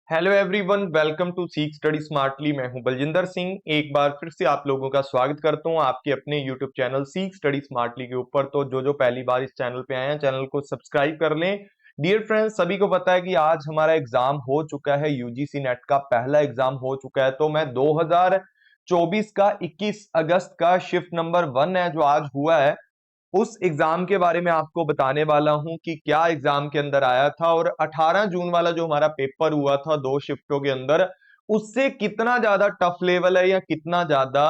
Hello everyone, welcome to सीख study smartly. मैं हूं बलजिंदर सिंह। एक बार फिर से आप लोगों का स्वागत करता हूं आपके अपने यूट्यूब चैनल सीख स्टडी स्मार्टली के ऊपर। तो जो पहली बार इस चैनल पे आए हैं, चैनल को सब्सक्राइब कर लें। डियर फ्रेंड्स, सभी को पता है कि आज हमारा एग्जाम हो चुका है, यूजीसी नेट का पहला एग्जाम हो चुका है। तो मैं 2024 का 21 अगस्त का शिफ्ट नंबर 1 है जो आज हुआ है, उस एग्जाम के बारे में आपको बताने वाला हूं कि क्या एग्जाम के अंदर आया था। और 18 जून वाला जो हमारा पेपर हुआ था 2 शिफ्टों के अंदर, उससे कितना ज्यादा टफ लेवल है या कितना ज्यादा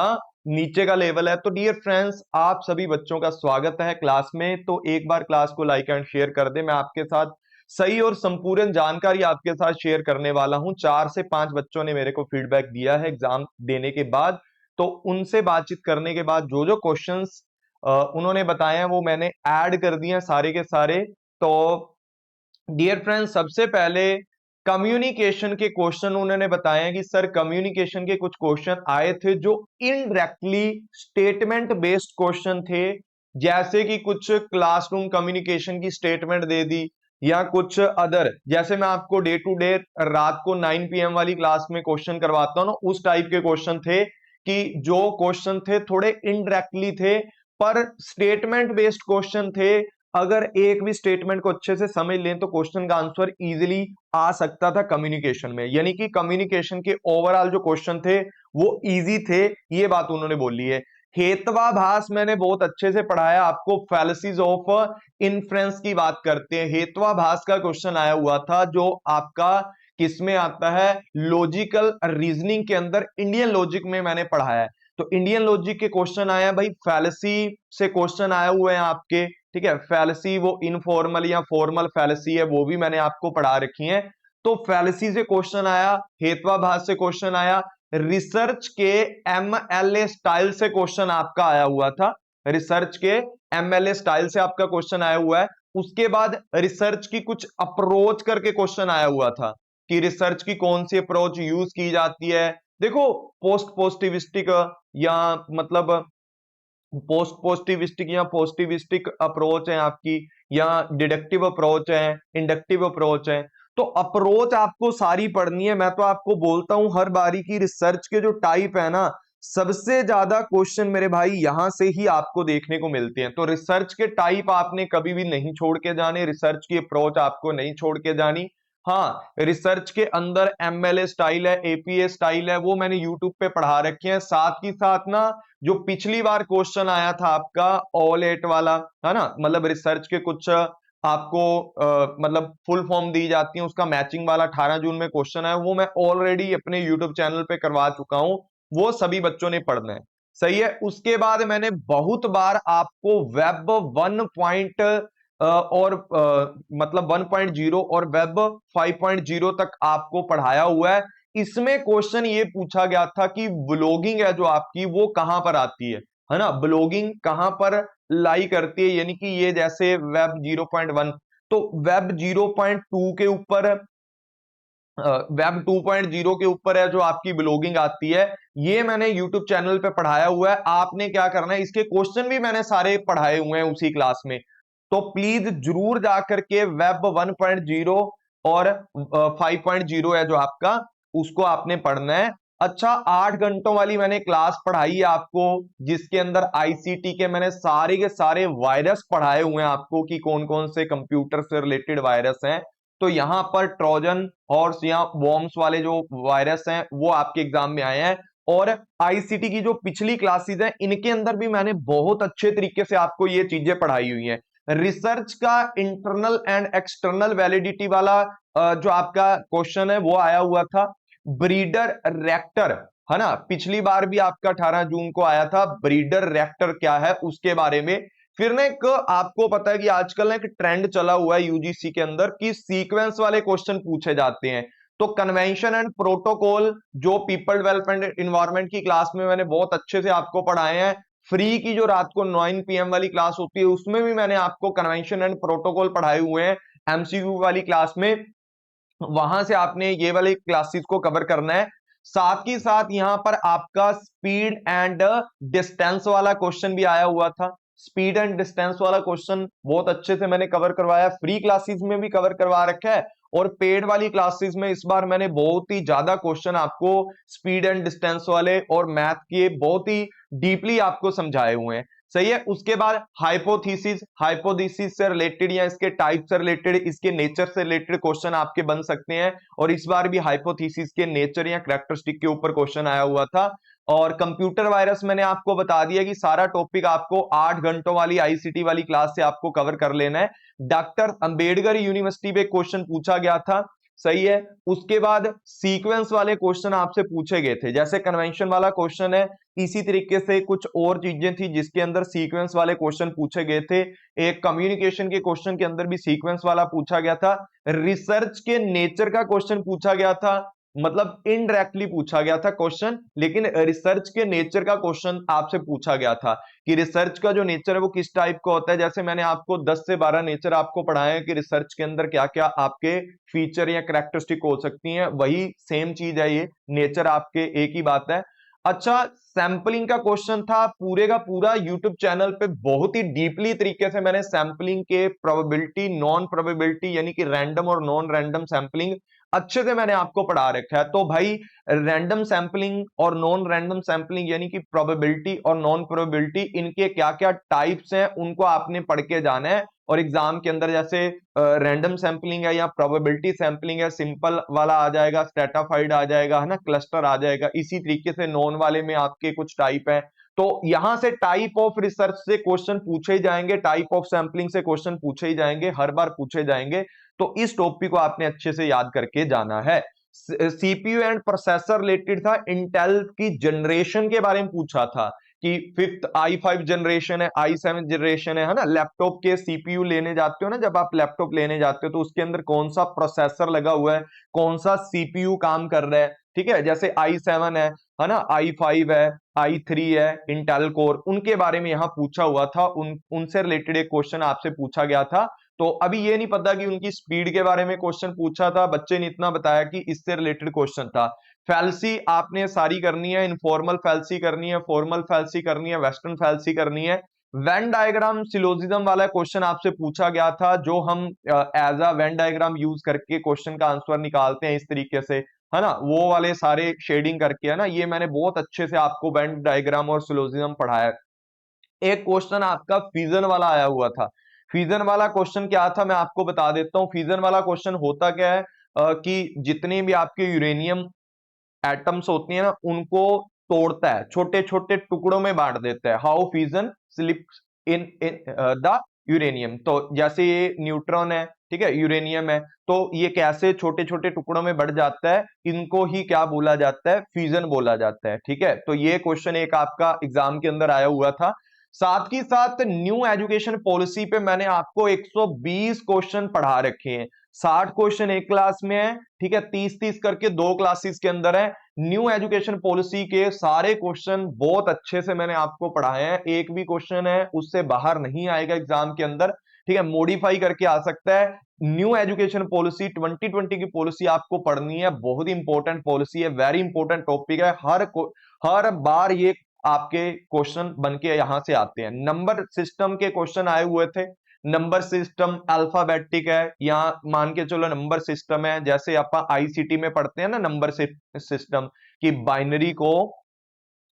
नीचे का लेवल है। तो डियर फ्रेंड्स, आप सभी बच्चों का स्वागत है क्लास में। तो एक बार क्लास को लाइक एंड शेयर कर दे। मैं आपके साथ सही और संपूर्ण जानकारी आपके साथ शेयर करने वाला हूं। 4 से 5 बच्चों ने मेरे को फीडबैक दिया है एग्जाम देने के बाद। तो उनसे बातचीत करने के बाद जो क्वेश्चंस उन्होंने बताया वो मैंने ऐड कर दिए सारे के सारे। तो डियर फ्रेंड्स, सबसे पहले कम्युनिकेशन के क्वेश्चन उन्होंने बताया कि सर कम्युनिकेशन के कुछ क्वेश्चन आए थे जो इनडायरेक्टली स्टेटमेंट बेस्ड क्वेश्चन थे। जैसे कि कुछ क्लासरूम कम्युनिकेशन की स्टेटमेंट दे दी, या कुछ अदर, जैसे मैं आपको डे टू डे रात को 9 PM वाली क्लास में क्वेश्चन करवाता हूं ना, उस टाइप के क्वेश्चन थे कि जो क्वेश्चन थे थोड़े इनडायरेक्टली थे पर स्टेटमेंट बेस्ड क्वेश्चन थे। अगर एक भी स्टेटमेंट को अच्छे से समझ लें तो क्वेश्चन का आंसर इजीली आ सकता था कम्युनिकेशन में। यानी कि कम्युनिकेशन के ओवरऑल जो क्वेश्चन थे वो इजी थे, ये बात उन्होंने बोली है। हेत्वाभास मैंने बहुत अच्छे से पढ़ाया आपको। फैलेसीज ऑफ इन्फ्रेंस की बात करते हैं। हेत्वाभास का क्वेश्चन आया हुआ था जो आपका किसमें आता है, लॉजिकल रीजनिंग के अंदर, इंडियन लॉजिक में मैंने पढ़ाया है। तो इंडियन लॉजिक के क्वेश्चन आया भाई, फैलेसी से क्वेश्चन आए हुए हैं आपके। ठीक है, फैलेसी वो इनफॉर्मल या फॉर्मल फैलेसी है, वो भी मैंने आपको पढ़ा रखी है। तो फैलेसी से क्वेश्चन आया, हेत्वाभास से क्वेश्चन आया, रिसर्च के MLA स्टाइल से क्वेश्चन आपका आया हुआ था। रिसर्च के MLA स्टाइल से आपका क्वेश्चन आया हुआ है। उसके बाद रिसर्च की कुछ अप्रोच करके क्वेश्चन आया हुआ था कि रिसर्च की कौन सी अप्रोच यूज की जाती है। देखो, पोस्ट पॉजिटिविस्टिक या मतलब पोस्ट पॉजिटिविस्टिक या पॉजिटिविस्टिक अप्रोच है आपकी, या डिडक्टिव अप्रोच है, इंडक्टिव अप्रोच है। तो अप्रोच आपको सारी पढ़नी है। मैं तो आपको बोलता हूं हर बारी की रिसर्च के जो टाइप है ना, सबसे ज्यादा क्वेश्चन मेरे भाई यहां से ही आपको देखने को मिलते हैं। तो रिसर्च के टाइप आपने कभी भी नहीं छोड़ के जाने, रिसर्च की अप्रोच आपको नहीं छोड़ के जानी। हाँ, रिसर्च के अंदर MLA स्टाइल है, APA स्टाइल है, वो मैंने यूट्यूब पे पढ़ा रखे हैं। साथ ही साथ ना, जो पिछली बार क्वेश्चन आया था आपका ऑल एट वाला, है ना, मतलब रिसर्च के कुछ आपको मतलब फुल फॉर्म दी जाती है, उसका मैचिंग वाला 18 जून में क्वेश्चन है, वो मैं ऑलरेडी अपने यूट्यूब चैनल पे करवा चुका हूं। वो सभी बच्चों ने पढ़ना है। सही है। उसके बाद मैंने बहुत बार आपको वेब 1 और मतलब 1.0 और वेब 5.0 तक आपको पढ़ाया हुआ है। इसमें क्वेश्चन ये पूछा गया था कि ब्लॉगिंग है जो आपकी, वो कहां पर आती है ना, ब्लॉगिंग कहां पर लाई करती है। यानी कि ये जैसे वेब 0.1, तो वेब 0.2 के ऊपर, वेब 2.0 के ऊपर है जो आपकी ब्लॉगिंग आती है। ये मैंने यूट्यूब चैनल पे पढ़ाया हुआ है। आपने क्या करना है, इसके क्वेश्चन भी मैंने सारे पढ़ाए हुए हैं उसी क्लास में। तो प्लीज जरूर जाकर के वेब 1.0 और 5.0 है जो आपका, उसको आपने पढ़ना है। अच्छा, 8 घंटों वाली मैंने क्लास पढ़ाई है आपको, जिसके अंदर आईसीटी के मैंने सारे के सारे वायरस पढ़ाए हुए हैं आपको कि कौन कौन से कंप्यूटर से रिलेटेड वायरस हैं। तो यहां पर ट्रोजन हॉर्स या वॉर्म्स वाले जो वायरस हैं वो आपके एग्जाम में आए हैं। और आईसीटी की जो पिछली क्लासेस हैं, इनके अंदर भी मैंने बहुत अच्छे तरीके से आपको ये चीजें पढ़ाई हुई हैं। रिसर्च का इंटरनल एंड एक्सटर्नल वैलिडिटी वाला जो आपका क्वेश्चन है वो आया हुआ था। ब्रीडर रेक्टर, है ना, पिछली बार भी आपका 18 जून को आया था। ब्रीडर रेक्टर क्या है उसके बारे में। फिर ना एक आपको पता है कि आजकल ना एक ट्रेंड चला हुआ है यूजीसी के अंदर कि सीक्वेंस वाले क्वेश्चन पूछे जाते हैं। तो कन्वेंशन एंड प्रोटोकॉल जो पीपल डेवलपमेंट इन्वायरमेंट की क्लास में मैंने बहुत अच्छे से आपको पढ़ाए हैं। फ्री की जो रात को 9 PM वाली क्लास होती है उसमें भी मैंने आपको कन्वेंशन एंड प्रोटोकॉल पढ़ाए हुए हैं MCQ वाली क्लास में। वहां से आपने ये वाली क्लासेस को कवर करना है। साथ ही साथ यहां पर आपका स्पीड एंड डिस्टेंस वाला क्वेश्चन भी आया हुआ था। स्पीड एंड डिस्टेंस वाला क्वेश्चन बहुत अच्छे से मैंने कवर करवाया, फ्री क्लासेस में भी कवर करवा रखा है और पेड वाली क्लासेस में इस बार मैंने बहुत ही ज्यादा क्वेश्चन आपको स्पीड एंड डिस्टेंस वाले और मैथ के बहुत ही डीपली आपको समझाए हुए हैं। सही है। उसके बाद हाइपोथेसिस से रिलेटेड या इसके टाइप से रिलेटेड, इसके नेचर से रिलेटेड क्वेश्चन आपके बन सकते हैं। और इस बार भी हाइपोथेसिस के नेचर या कैरेक्टरिस्टिक के ऊपर क्वेश्चन आया हुआ था। और कंप्यूटर वायरस मैंने आपको बता दिया कि सारा टॉपिक आपको 8 घंटों वाली आईसीटी वाली क्लास से आपको कवर कर लेना है। डॉक्टर अंबेडकर यूनिवर्सिटी पे क्वेश्चन पूछा गया था। सही है। उसके बाद सीक्वेंस वाले क्वेश्चन आपसे पूछे गए थे, जैसे कन्वेंशन वाला क्वेश्चन है, इसी तरीके से कुछ और चीजें थी जिसके अंदर सीक्वेंस वाले क्वेश्चन पूछे गए थे। एक कम्युनिकेशन के क्वेश्चन के अंदर भी सीक्वेंस वाला पूछा गया था। रिसर्च के नेचर का क्वेश्चन पूछा गया था, मतलब इनडायरेक्टली पूछा गया था क्वेश्चन, लेकिन रिसर्च के नेचर का क्वेश्चन आपसे पूछा गया था कि रिसर्च का जो नेचर है वो किस टाइप का होता है। जैसे मैंने आपको 10 से 12 नेचर आपको पढ़ाए हैं कि रिसर्च के अंदर क्या क्या आपके फीचर या कैरेक्टरिस्टिक हो सकती हैं, वही सेम चीज है, ये नेचर आपके एक ही बात है। अच्छा, सैंपलिंग का क्वेश्चन था पूरे का पूरा यूट्यूब चैनल पे, बहुत ही डीपली तरीके से मैंने सैंपलिंग के प्रोबेबिलिटी, नॉन प्रोबेबिलिटी यानी कि रैंडम और नॉन रैंडम सैंपलिंग अच्छे से मैंने आपको पढ़ा रखा है। तो भाई रैंडम सैंपलिंग और नॉन रैंडम सैंपलिंग यानी कि प्रोबेबिलिटी और नॉन प्रोबेबिलिटी, इनके क्या क्या टाइप्स हैं उनको आपने पढ़ के जाना है। और एग्जाम के अंदर जैसे रैंडम सैंपलिंग है या प्रोबेबिलिटी सैंपलिंग है, सिंपल वाला आ जाएगा, स्ट्रेटाफाइड आ जाएगा, है ना, क्लस्टर आ जाएगा। इसी तरीके से नॉन वाले में आपके कुछ टाइप है। तो यहां से टाइप ऑफ रिसर्च से क्वेश्चन पूछे ही जाएंगे, टाइप ऑफ सैंपलिंग से क्वेश्चन पूछे ही जाएंगे, हर बार पूछे जाएंगे। तो इस टॉपिक को आपने अच्छे से याद करके जाना है। सीपीयू एंड प्रोसेसर रिलेटेड था, इंटेल की जनरेशन के बारे में पूछा था कि फिफ्थ i5 जनरेशन है, i7 जनरेशन है ना। लैपटॉप के सीपीयू लेने जाते हो ना, जब आप लैपटॉप लेने जाते हो तो उसके अंदर कौन सा प्रोसेसर लगा हुआ है, कौन सा सीपीयू काम कर रहा है। ठीक है, जैसे i7 है ना, i5 है, i3 है, इंटेल कोर, उनके बारे में यहां पूछा हुआ था। उनसे रिलेटेड एक क्वेश्चन आपसे पूछा गया था। तो अभी ये नहीं पता कि उनकी स्पीड के बारे में क्वेश्चन पूछा था, बच्चे ने इतना बताया कि इससे रिलेटेड क्वेश्चन था। फैल्सी आपने सारी करनी है, इनफॉर्मल फैल्सी करनी है, फॉर्मल फैल्सी करनी है, वेस्टर्न फैल्सी करनी है। वेन डायग्राम सिलोजिज्म वाला क्वेश्चन आपसे पूछा गया था, जो हम as a Venn diagram use करके क्वेश्चन का आंसर निकालते हैं इस तरीके से, है ना, वो वाले सारे शेडिंग करके, है ना, ये मैंने बहुत अच्छे से आपको वेन डायग्राम और सिलोजिज्म पढ़ाया। एक क्वेश्चन आपका फ्यूजन वाला आया हुआ था। फ्यूजन वाला क्वेश्चन क्या था मैं आपको बता देता हूं। फ्यूजन वाला क्वेश्चन होता क्या है कि जितने भी आपके यूरेनियम एटम्स होती हैं ना, उनको तोड़ता है, छोटे छोटे टुकड़ों में बांट देता है। How fusion slips in the uranium. तो जैसे ये न्यूट्रॉन है, ठीक है, यूरेनियम है, तो ये कैसे छोटे छोटे टुकड़ों में बढ़ जाता है, इनको ही क्या बोला जाता है, फ्यूजन बोला जाता है। ठीक है, तो ये क्वेश्चन एक आपका एग्जाम के अंदर आया हुआ था। साथ ही साथ न्यू एजुकेशन पॉलिसी पे मैंने आपको 120 क्वेश्चन पढ़ा रखे हैं। 60 क्वेश्चन एक क्लास में है, ठीक है, 30-30 करके दो क्लासेस के अंदर है। न्यू एजुकेशन पॉलिसी के सारे क्वेश्चन बहुत अच्छे से मैंने आपको पढ़ाए हैं, एक भी क्वेश्चन है उससे बाहर नहीं आएगा एग्जाम के अंदर। ठीक है, मॉडिफाई करके आ सकता है। न्यू एजुकेशन पॉलिसी 2020 की पॉलिसी आपको पढ़नी है, बहुत इंपॉर्टेंट पॉलिसी है, वेरी इंपॉर्टेंट टॉपिक है। हर बार ये आपके क्वेश्चन बन के यहां से आते हैं। नंबर सिस्टम के क्वेश्चन आए हुए थे। नंबर सिस्टम अल्फाबेटिक है या मान के चलो नंबर सिस्टम है, जैसे आप आईसीटी में पढ़ते हैं ना नंबर सिस्टम की बाइनरी को।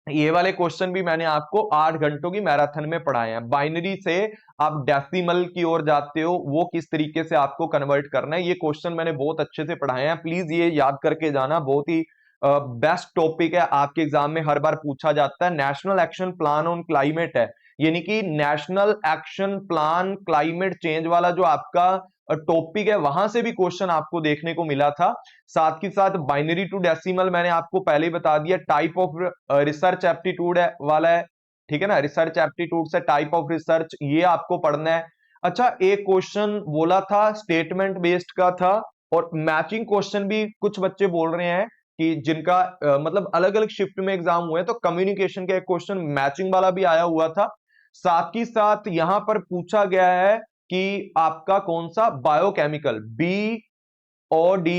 ये वाले क्वेश्चन भी मैंने आपको 8 घंटों की मैराथन में पढ़ाए हैं। बाइनरी से आप डेसिमल की ओर जाते हो, वो किस तरीके से आपको कन्वर्ट करना है, ये क्वेश्चन मैंने बहुत अच्छे से पढ़ाए हैं। प्लीज ये याद करके जाना, बहुत ही बेस्ट टॉपिक है, आपके एग्जाम में हर बार पूछा जाता है। National action plan on climate है, यानी कि national action plan climate change वाला जो आपका टॉपिक है, वहां से भी क्वेश्चन आपको देखने को मिला था। साथ ही साथ बाइनरी टू डेसिमल मैंने आपको पहले ही बता दिया। टाइप ऑफ रिसर्च एप्टीट्यूड है वाला है, ठीक है ना, रिसर्च एप्टीट्यूड से टाइप ऑफ रिसर्च, ये आपको पढ़ना है। अच्छा, एक क्वेश्चन बोला था स्टेटमेंट बेस्ड का था, और मैचिंग क्वेश्चन भी कुछ बच्चे बोल रहे हैं कि जिनका मतलब अलग अलग शिफ्ट में एग्जाम हुए, तो कम्युनिकेशन का एक क्वेश्चन मैचिंग वाला भी आया हुआ था। साथ ही साथ यहां पर पूछा गया है कि आपका कौन सा बायोकेमिकल, BOD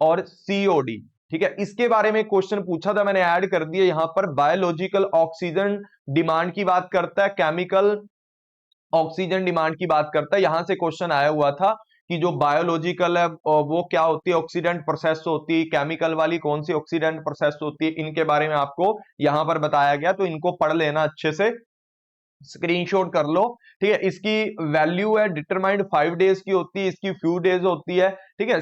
और COD, ठीक है, इसके बारे में क्वेश्चन पूछा था, मैंने ऐड कर दिया यहां पर। बायोलॉजिकल ऑक्सीजन डिमांड की बात करता है, केमिकल ऑक्सीजन डिमांड की बात करता है, यहां से क्वेश्चन आया हुआ था कि जो बायोलॉजिकल है वो क्या होती है, ऑक्सीडेंट प्रोसेस होती है, केमिकल वाली कौन सी ऑक्सीडेंट प्रोसेस होती है, इनके बारे में आपको यहां पर बताया गया, तो इनको पढ़ लेना अच्छे से, स्क्रीनशॉट कर लो। ठीक है, इसकी वैल्यू है डिटरमाइंड 5 डेज की होती है, इसकी फ्यू डेज होती है। ठीक है,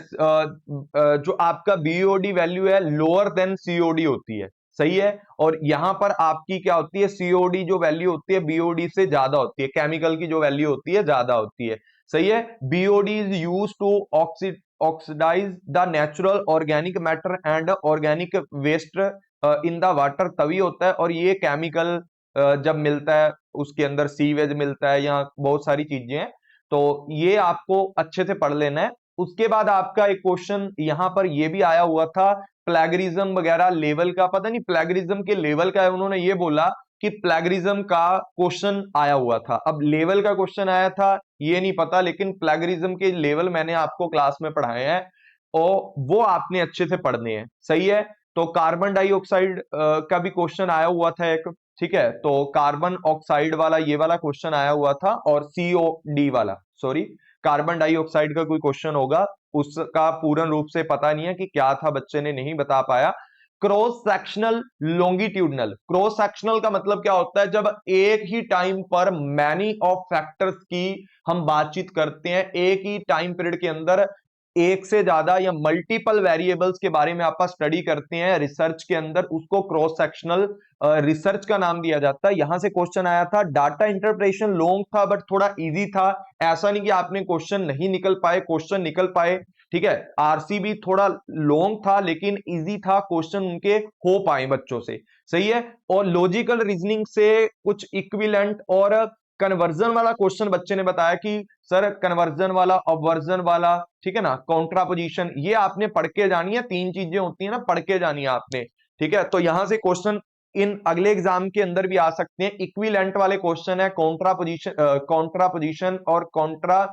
जो आपका बीओडी वैल्यू है लोअर देन सीओडी होती है, सही है। और यहां पर आपकी क्या होती है, सीओडी जो वैल्यू होती है बीओडी से ज्यादा होती है, केमिकल की जो वैल्यू होती है ज्यादा होती है, सही है। BOD is use to oxidise the natural organic matter and organic waste in the water, तभी होता है। और ये केमिकल जब मिलता है उसके अंदर सीवेज मिलता है या बहुत सारी चीजें हैं, तो ये आपको अच्छे से पढ़ लेना है। उसके बाद आपका एक क्वेश्चन यहां पर ये भी आया हुआ था, प्लेगरिज्म वगैरह लेवल का, पता नहीं प्लेगरिज्म के लेवल का है, उन्होंने ये बोला कि प्लेगरिज्म का क्वेश्चन आया हुआ था। अब लेवल का क्वेश्चन आया था ये नहीं पता, लेकिन प्लेगरिज्म के लेवल मैंने आपको क्लास में पढ़ाए हैं और वो आपने अच्छे से पढ़ने हैं, सही है। तो कार्बन डाइऑक्साइड का भी क्वेश्चन आया हुआ था एक, ठीक है, तो कार्बन ऑक्साइड वाला ये वाला क्वेश्चन आया हुआ था, और सीओडी वाला, सॉरी, कार्बन डाइऑक्साइड का कोई क्वेश्चन होगा, उसका पूर्ण रूप से पता नहीं है कि क्या था, बच्चे ने नहीं बता पाया। Cross sectional longitudinal, cross sectional का मतलब क्या होता है, जब एक ही टाइम पर मैनी ऑफ फैक्टर्स की हम बातचीत करते हैं, एक ही टाइम पीरियड के अंदर एक से ज्यादा या मल्टीपल वेरिएबल्स के बारे में आप स्टडी करते हैं रिसर्च के अंदर, उसको क्रॉस सेक्शनल रिसर्च का नाम दिया जाता है। यहां से क्वेश्चन आया था, डाटा इंटरप्रिटेशन लॉन्ग था बट थोड़ा इजी था, ऐसा नहीं कि आपने क्वेश्चन नहीं निकल पाए, क्वेश्चन निकल पाए। ठीक है, आरसीबी थोड़ा लॉन्ग था लेकिन इजी था, क्वेश्चन उनके हो पाए बच्चों से, सही है। और लॉजिकल रीजनिंग से कुछ इक्विवेलेंट और कन्वर्जन वाला क्वेश्चन बच्चे ने बताया कि सर कन्वर्जन वाला, ऑब्वर्जन वाला, ठीक है ना, कॉन्ट्रापोजिशन, ये आपने पढ़ के जानी है, 3 चीजें होती है ना, पढ़ के जानी है आपने। ठीक है, तो यहां से क्वेश्चन इन अगले एग्जाम के अंदर भी आ सकते हैं, इक्विवेलेंट वाले क्वेश्चन है, कॉन्ट्रापोजिशन और कॉन्ट्रा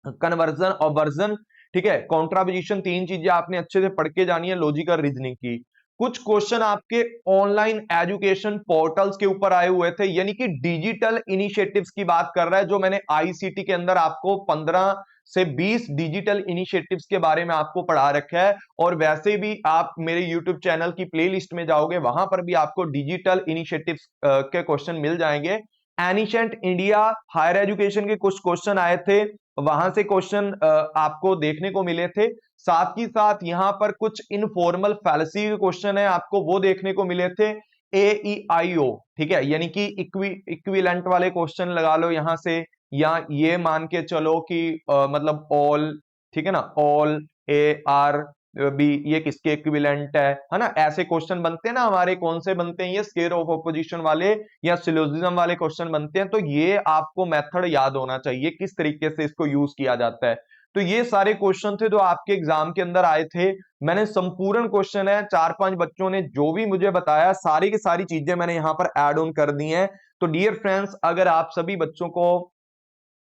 कन्वर्जन ऑब्वर्जन। ठीक है, कॉन्ट्रापोजिशन, 3 चीजें आपने अच्छे से पढ़ के जानी है लॉजिकल रीजनिंग की। कुछ क्वेश्चन आपके ऑनलाइन एजुकेशन पोर्टल्स के ऊपर आए हुए थे, यानी कि डिजिटल इनिशिएटिव्स की बात कर रहा है, जो मैंने आईसीटी के अंदर आपको 15 से 20 डिजिटल इनिशिएटिव्स के बारे में आपको पढ़ा रखा है। और वैसे भी आप मेरे यूट्यूब चैनल की प्लेलिस्ट में जाओगे, वहां पर भी आपको डिजिटल इनिशिएटिव्स के क्वेश्चन मिल जाएंगे। एनिशेंट इंडिया हायर एजुकेशन के कुछ क्वेश्चन आए थे, वहां से क्वेश्चन आपको देखने को मिले थे। साथ ही साथ यहां पर कुछ इनफॉर्मल फैलेसी के क्वेश्चन है, आपको वो देखने को मिले थे। AEIO, ठीक है, यानी कि इक्विवेलेंट वाले क्वेश्चन लगा लो यहां से, या ये मान के चलो कि मतलब ऑल, ठीक है ना, ऑल ARB ये किसके इक्विवेलेंट है ना, ऐसे क्वेश्चन बनते हैं ना हमारे, कौन से बनते हैं ये, स्केयर ऑफ ऑपोजिशन वाले या सिलोजिज्म वाले क्वेश्चन बनते हैं। तो ये आपको मेथड याद होना चाहिए किस तरीके से इसको यूज किया जाता है। तो ये सारे क्वेश्चन थे जो आपके एग्जाम के अंदर आए थे, मैंने संपूर्ण क्वेश्चन है 4-5 बच्चों ने जो भी मुझे बताया, सारी की सारी चीजें मैंने यहां पर ऐड ऑन कर दी हैं। तो डियर फ्रेंड्स, अगर आप सभी बच्चों को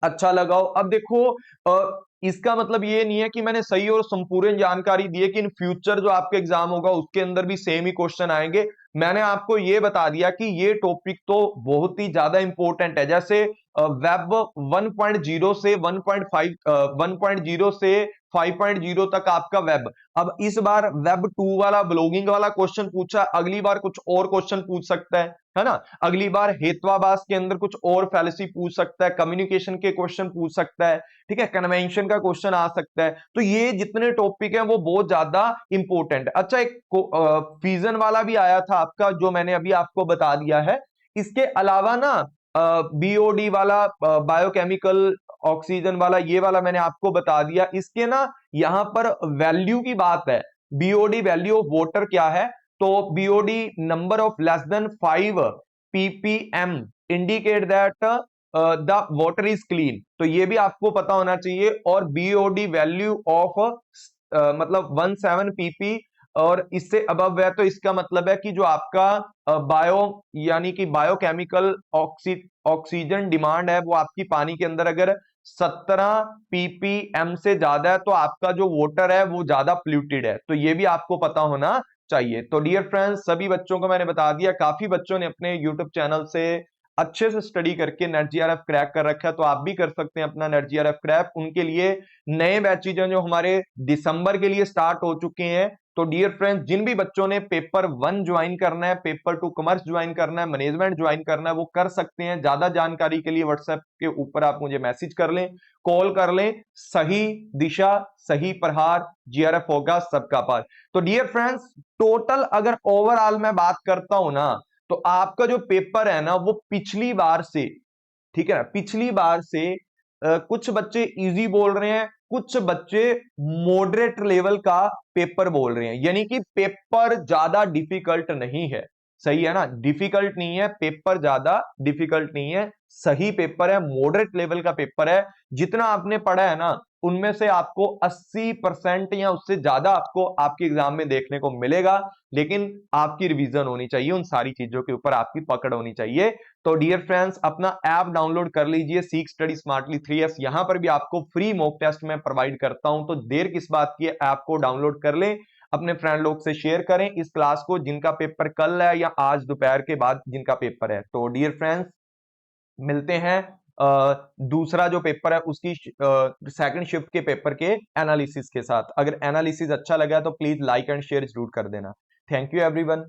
अच्छा लगाओ, अब देखो इसका मतलब ये नहीं है कि मैंने सही और संपूर्ण जानकारी दी है कि इन फ्यूचर जो आपके एग्जाम होगा उसके अंदर भी सेम ही क्वेश्चन आएंगे। मैंने आपको ये बता दिया कि ये टॉपिक तो बहुत ही ज्यादा इंपॉर्टेंट है, जैसे वेब 1.0 से 1.5 1.0 से 5.0 तक आपका वेब। अब इस बार वेब 2 वाला ब्लॉगिंग वाला क्वेश्चन पूछा, अगली बार कुछ और क्वेश्चन पूछ सकता है ना, अगली बार हेत्वाभास के अंदर कुछ और फैलेसी पूछ सकता है, कम्युनिकेशन के क्वेश्चन पूछ सकता है, ठीक है, कन्वेंशन का क्वेश्चन आ सकता है। तो ये जितने टॉपिक हैं वो बहुत ज्यादा इंपॉर्टेंट है। अच्छा, एक फ्यूजन वाला भी आया था आपका, जो मैंने अभी आपको बता दिया है। इसके अलावा ना बीओडी वाला, बायोकेमिकल ऑक्सीजन वाला, ये वाला मैंने आपको बता दिया। इसके ना यहां पर वैल्यू की बात है, बीओडी वैल्यू ऑफ वाटर क्या है, तो BOD number of less than 5 ppm indicate that the water is clean, तो ये भी आपको पता होना चाहिए। और बीओडी वैल्यू ऑफ मतलब 17 pp और इससे अबव है, तो इसका मतलब है कि जो आपका बायो यानी कि बायोकेमिकल ऑक्सीजन डिमांड है वो आपकी पानी के अंदर अगर 17 ppm से ज्यादा है, तो आपका जो वाटर है वो ज्यादा पोल्यूटेड है, तो ये भी आपको पता होना चाहिए। तो डियर फ्रेंड्स, सभी बच्चों को मैंने बता दिया, काफी बच्चों ने अपने यूट्यूब चैनल से अच्छे से स्टडी करके नेट जीआरएफ क्रैक कर रखा है तो आप भी कर सकते हैं अपना नेट जीआरएफ क्रैक। उनके लिए नए बैचेज हैं जो हमारे दिसंबर के लिए स्टार्ट हो चुके हैं। तो डियर फ्रेंड्स, जिन भी बच्चों ने पेपर 1 ज्वाइन करना है, पेपर 2 कॉमर्स ज्वाइन करना है, मैनेजमेंट ज्वाइन करना है, वो कर सकते हैं। ज्यादा जानकारी के लिए व्हाट्सएप के ऊपर आप मुझे मैसेज कर लें, कॉल कर लें। सही दिशा, सही प्रहार, जीआरएफ होगा सबका पार। तो डियर फ्रेंड्स, टोटल अगर ओवरऑल मैं बात करता हूं ना, तो आपका जो पेपर है ना वो पिछली बार से, ठीक है ना, पिछली बार से कुछ बच्चे इजी बोल रहे हैं, कुछ बच्चे मॉडरेट लेवल का पेपर बोल रहे हैं, यानी कि पेपर ज्यादा डिफिकल्ट नहीं है। सही है ना, डिफिकल्ट नहीं है पेपर, ज्यादा डिफिकल्ट नहीं है, सही पेपर है, मॉडरेट लेवल का पेपर है। जितना आपने पढ़ा है ना उनमें से आपको 80% या उससे ज्यादा आपको आपके एग्जाम में देखने को मिलेगा, लेकिन आपकी रिवीजन होनी चाहिए, उन सारी चीजों के ऊपर आपकी पकड़ होनी चाहिए। तो डियर फ्रेंड्स, अपना ऐप डाउनलोड कर लीजिए सीख स्टडी स्मार्टली 3S। यहां पर भी आपको फ्री मॉक टेस्ट मैं प्रोवाइड करता हूं, तो देर किस बात की है, ऐप को डाउनलोड कर लें, अपने फ्रेंड लोग से शेयर करें इस क्लास को जिनका पेपर कल है या आज दोपहर के बाद जिनका पेपर है। तो डियर फ्रेंड्स, मिलते हैं दूसरा जो पेपर है उसकी सेकंड शिफ्ट के पेपर के एनालिसिस के साथ। अगर एनालिसिस अच्छा लगा तो प्लीज लाइक एंड शेयर जरूर कर देना। Thank you everyone.